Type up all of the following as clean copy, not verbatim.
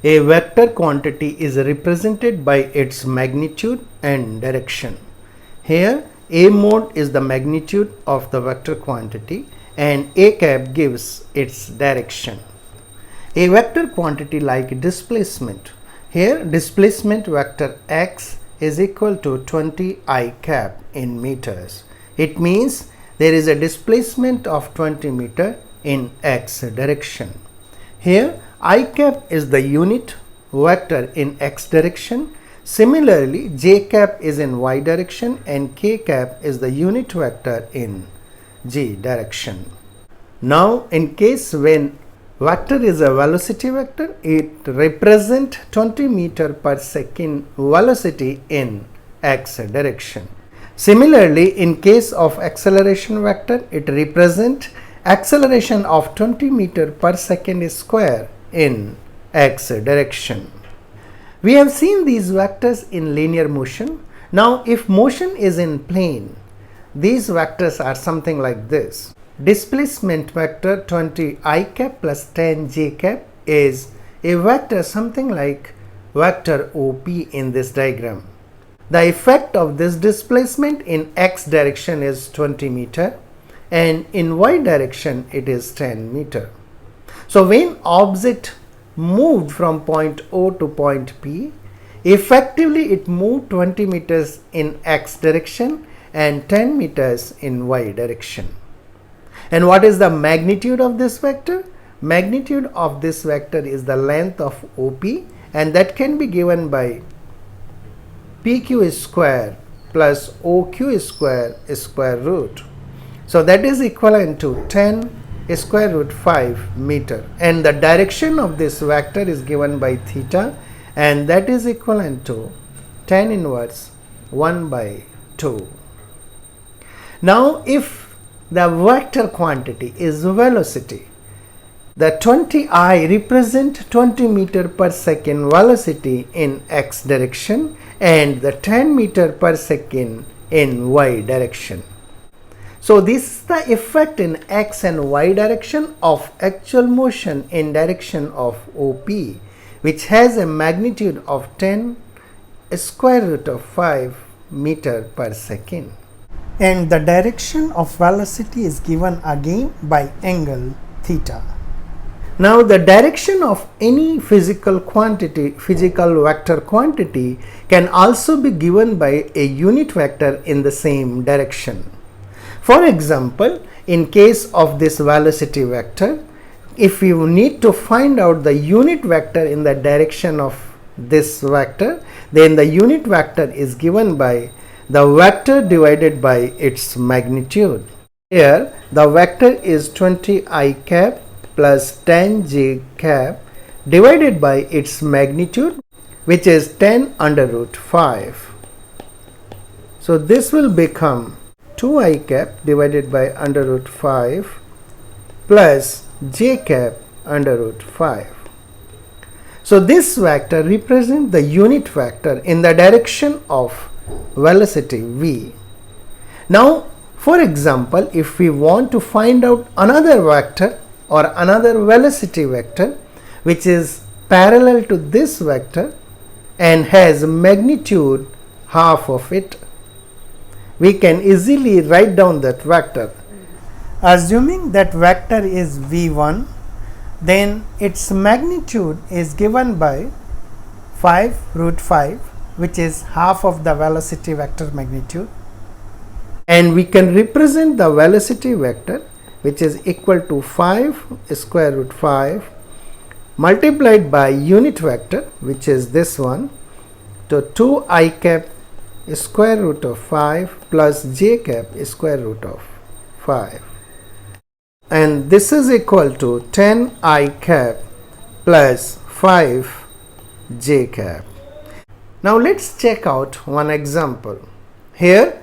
A vector quantity is represented by its magnitude and direction. Here A mod is the magnitude of the vector quantity and A cap gives its direction. A vector quantity like displacement. Here displacement vector x is equal to 20 I cap in meters. It means there is a displacement of 20 meter in x direction. Here I cap is the unit vector in x direction. Similarly, j cap is in y direction and k cap is the unit vector in z direction. Now, in case when vector is a velocity vector, it represents 20 meter per second velocity in x direction. Similarly, in case of acceleration vector, it represents acceleration of 20 meter per second square in x direction. We have seen these vectors in linear motion. Now, if motion is in plane, these vectors are something like this. Displacement vector 20 I cap plus 10 j cap is a vector something like vector OP in this diagram. The effect of this displacement in x direction is 20 meter and in y direction it is 10 meter. So when object moved from point O to point P, effectively it moved 20 meters in x direction and 10 meters in y direction. And what is the magnitude of this vector? Magnitude of this vector is the length of OP, and that can be given by PQ square plus OQ square root. So that is equivalent to 10 square root 5 meter, and the direction of this vector is given by theta, and that is equivalent to 10 inverse 1 by 2. Now if the vector quantity is velocity, the 20I represent 20 meter per second velocity in x direction and the 10 meter per second in y direction. So this is the effect in x and y direction of actual motion in direction of OP, which has a magnitude of 10 square root of 5 meter per second. And the direction of velocity is given again by angle theta. Now the direction of any physical vector quantity can also be given by a unit vector in the same direction. For example, in case of this velocity vector, if you need to find out the unit vector in the direction of this vector, then the unit vector is given by the vector divided by its magnitude. Here the vector is 20I cap plus 10j cap divided by its magnitude, which is 10 under root 5. So this will become 2I cap divided by under root 5 plus j cap under root 5. So this vector represents the unit vector in the direction of velocity v. Now for example, if we want to find out another vector or another velocity vector which is parallel to this vector and has magnitude half of it, we can easily write down that vector. Assuming that vector is v1, then its magnitude is given by 5 root 5, which is half of the velocity vector magnitude, and we can represent the velocity vector which is equal to 5 square root 5 multiplied by unit vector, which is this one, to 2I cap square root of 5 plus j cap square root of 5, and this is equal to 10I cap plus 5 j cap. Now let's check out one example. Here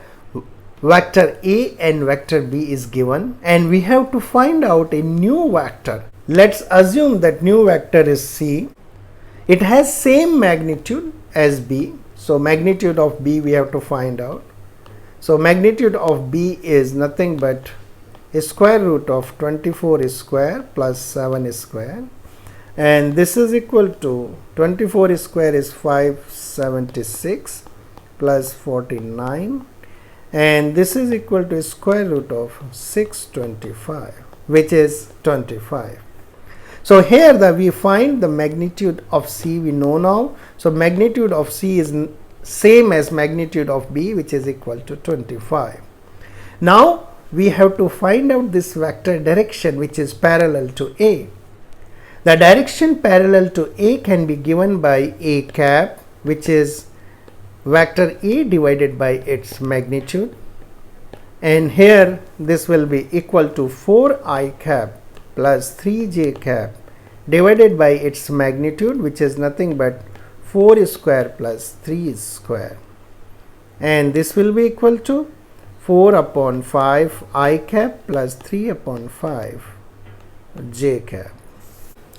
vector A and vector B is given and we have to find out a new vector. Let's assume that new vector is C. It has same magnitude as B. So magnitude of B we have to find out. So magnitude of B is nothing but a square root of 24 square plus 7 square and this is equal to 24 square is 576 plus 49, and this is equal to square root of 625, which is 25. So here we find the magnitude of C we know now. So magnitude of C is same as magnitude of B, which is equal to 25. Now we have to find out this vector direction which is parallel to A. The direction parallel to A can be given by A cap, which is vector A divided by its magnitude, and here this will be equal to 4I cap plus 3j cap divided by its magnitude, which is nothing but 4 square plus 3 square, and this will be equal to 4 upon 5 I cap plus 3 upon 5 j cap.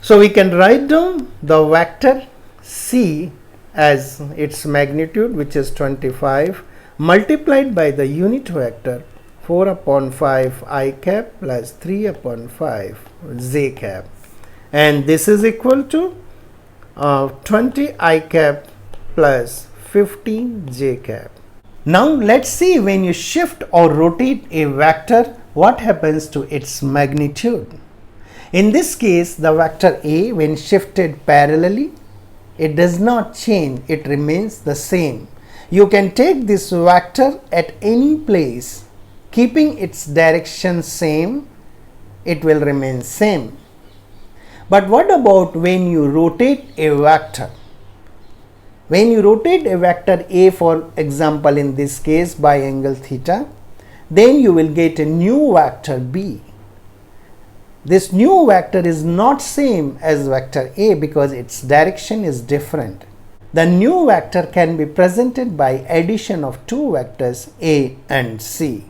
So we can write down the vector C as its magnitude, which is 25, multiplied by the unit vector 4 upon 5 I cap plus 3 upon 5 j cap, and this is equal to 20 I cap plus 15 j cap. Now let's see, when you shift or rotate a vector, what happens to its magnitude. In this case, the vector A, when shifted parallelly, it does not change, it remains the same. You can take this vector at any place, keeping its direction same, it will remain same. But what about when you rotate a vector? When you rotate a vector A, for example in this case by angle theta, then you will get a new vector B. This new vector is not same as vector A because its direction is different. The new vector can be presented by addition of two vectors A and C.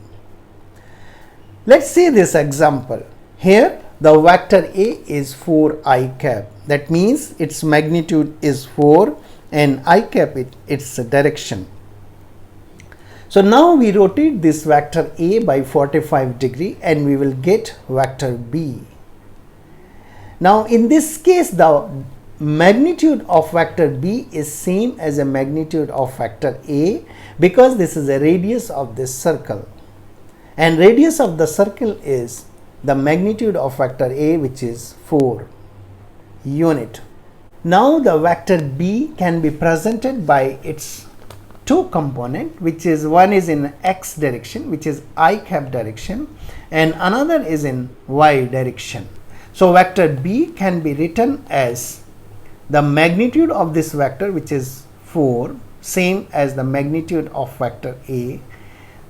Let's see this example. Here the vector A is 4 I cap. That means its magnitude is 4 and I cap its direction. So now we rotate this vector A by 45 degree and we will get vector B. Now in this case, the magnitude of vector B is same as a magnitude of vector A because this is a radius of this circle, and radius of the circle is the magnitude of vector A, which is 4 unit. Now the vector B can be presented by its two component, which is one is in x direction, which is I cap direction, and another is in y direction. So vector B can be written as the magnitude of this vector, which is 4, same as the magnitude of vector A,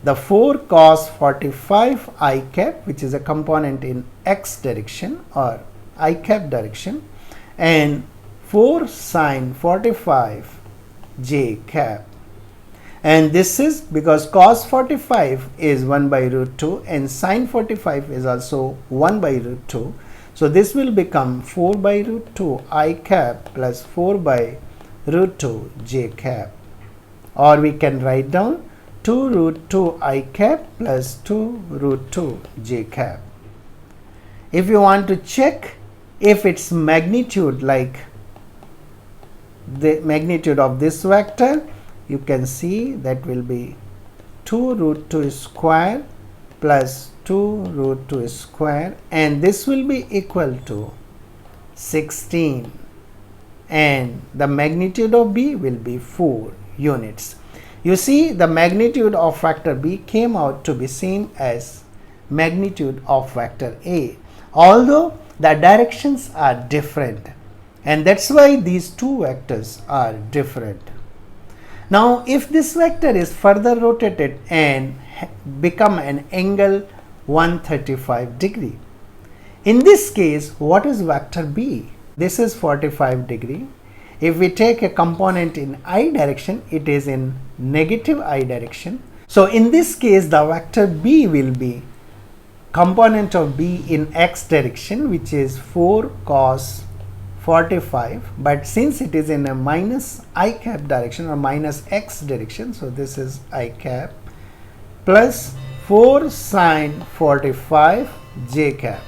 the 4 cos 45 I cap, which is a component in x direction or I cap direction, and 4 sin 45 j cap. And this is because cos 45 is 1 by root 2 and sin 45 is also 1 by root 2. So this will become 4 by root 2 I cap plus 4 by root 2 j cap, or we can write down 2 root 2 I cap plus 2 root 2 j cap. If you want to check if its magnitude, like the magnitude of this vector, you can see that will be 2 root 2 square plus 2 root 2 square, and this will be equal to 16, and the magnitude of B will be 4 units. You see, the magnitude of vector B came out to be same as magnitude of vector A, although the directions are different, and that's why these two vectors are different. Now if this vector is further rotated and become an angle 135 degree, in this case what is vector B? This is 45 degree. If we take a component in I direction, it is in negative I direction. So in this case the vector B will be component of B in x direction, which is 4 cos 45, but since it is in a minus I cap direction or minus x direction, so this is I cap plus 4 sin 45 j cap.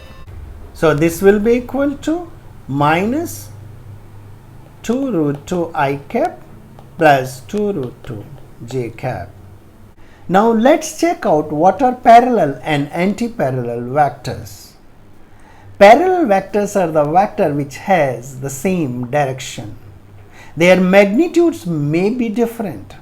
So this will be equal to minus 2 root 2 I cap plus 2 root 2 j cap. Now let's check out what are parallel and anti-parallel vectors. Parallel vectors are the vector which has the same direction. Their magnitudes may be different.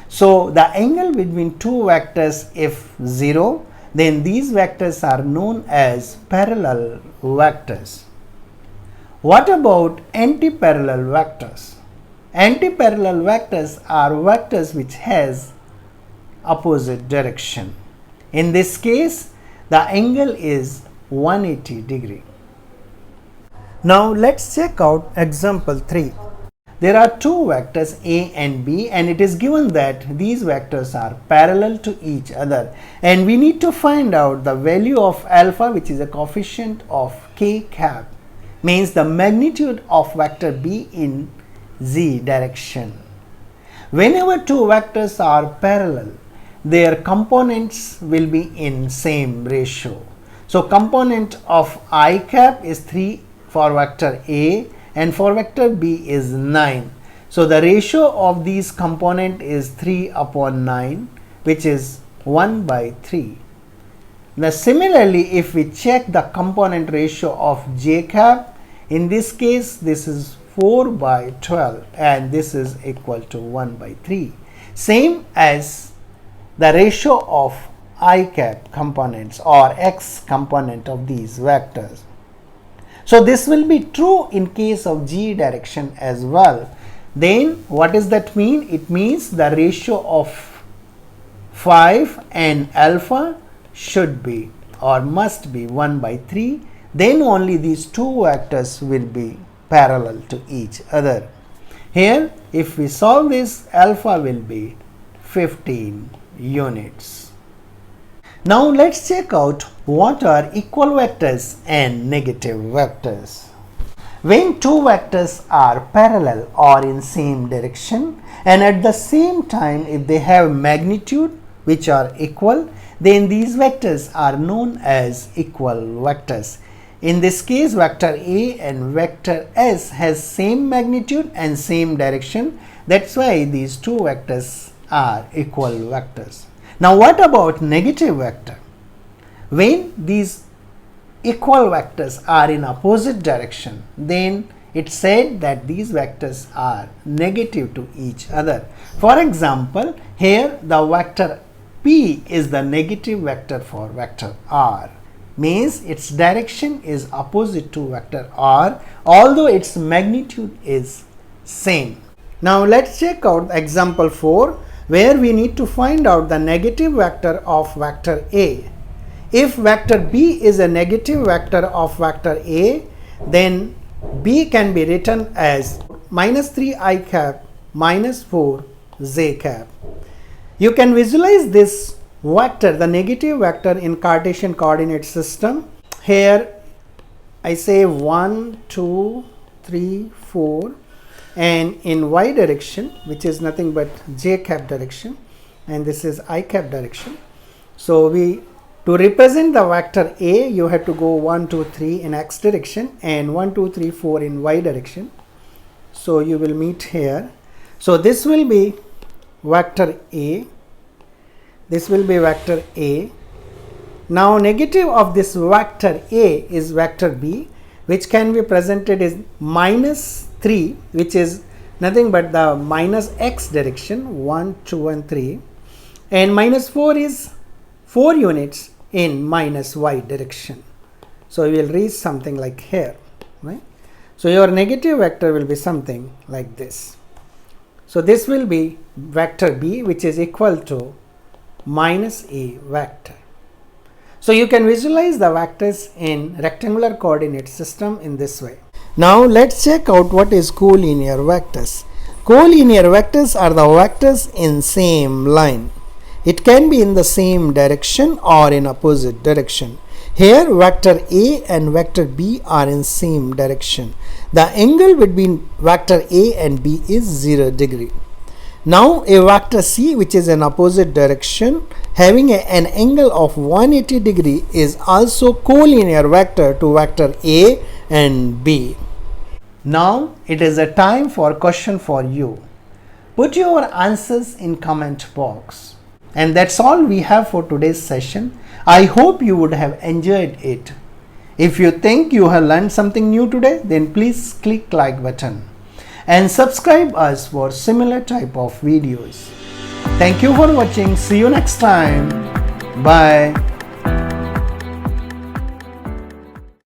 So the angle between two vectors, if 0, then these vectors are known as parallel vectors. What about anti-parallel vectors? Anti-parallel vectors are vectors which has opposite direction. In this case, the angle is 180 degree. Now let's check out example 3. There are two vectors A and B, and it is given that these vectors are parallel to each other, and we need to find out the value of alpha, which is a coefficient of k cap, means the magnitude of vector B in z direction. Whenever two vectors are parallel, their components will be in same ratio. So component of I cap is 3 for vector A, and for vector B is 9. So the ratio of these component is 3 upon 9, which is 1 by 3. Now similarly, if we check the component ratio of j cap, in this case this is 4 by 12 and this is equal to 1 by 3. Same as the ratio of I cap components or x component of these vectors. So this will be true in case of g direction as well. Then what does that mean? It means the ratio of 5 and alpha should be or must be 1 by 3. Then only these two vectors will be parallel to each other. Here if we solve this, alpha will be 15 units. Now let's check out what are equal vectors and negative vectors. When two vectors are parallel or in same direction, and at the same time if they have magnitude which are equal, then these vectors are known as equal vectors. In this case, vector A and vector S has same magnitude and same direction. That's why these two vectors are equal vectors. Now what about negative vector? When these equal vectors are in opposite direction, then it said that these vectors are negative to each other. For example, here the vector P is the negative vector for vector R, means its direction is opposite to vector R, although its magnitude is same. Now let's check out example 4, where we need to find out the negative vector of vector A. If vector B is a negative vector of vector A, then B can be written as minus 3 I cap minus 4 j cap. You can visualize this vector, the negative vector, in Cartesian coordinate system. Here I say 1, 2, 3, 4, and in y direction, which is nothing but j cap direction, and this is I cap direction. So to represent the vector A, you have to go 1, 2, 3 in x direction and 1, 2, 3, 4 in y direction. So you will meet here. So this will be vector A, this will be vector A. Now negative of this vector A is vector B, which can be presented as minus 3, which is nothing but the minus x direction, 1, 2 and 3, and minus 4 is 4 units in minus y direction. So we will reach something like here, right? So your negative vector will be something like this. So this will be vector B, which is equal to minus a vector. So you can visualize the vectors in rectangular coordinate system in this way. Now let's check out what is collinear vectors. Collinear vectors are the vectors in same line. It can be in the same direction or in opposite direction. Here vector A and vector B are in same direction. The angle between vector A and B is 0 degree. Now a vector C, which is in opposite direction having an angle of 180 degree, is also collinear vector to vector A and B. Now it is a time for question for you. Put your answers in comment box. And that's all we have for today's session. I hope you would have enjoyed it. If you think you have learned something new today, then please click like button and subscribe us for similar type of videos. Thank you for watching. See you next time. Bye.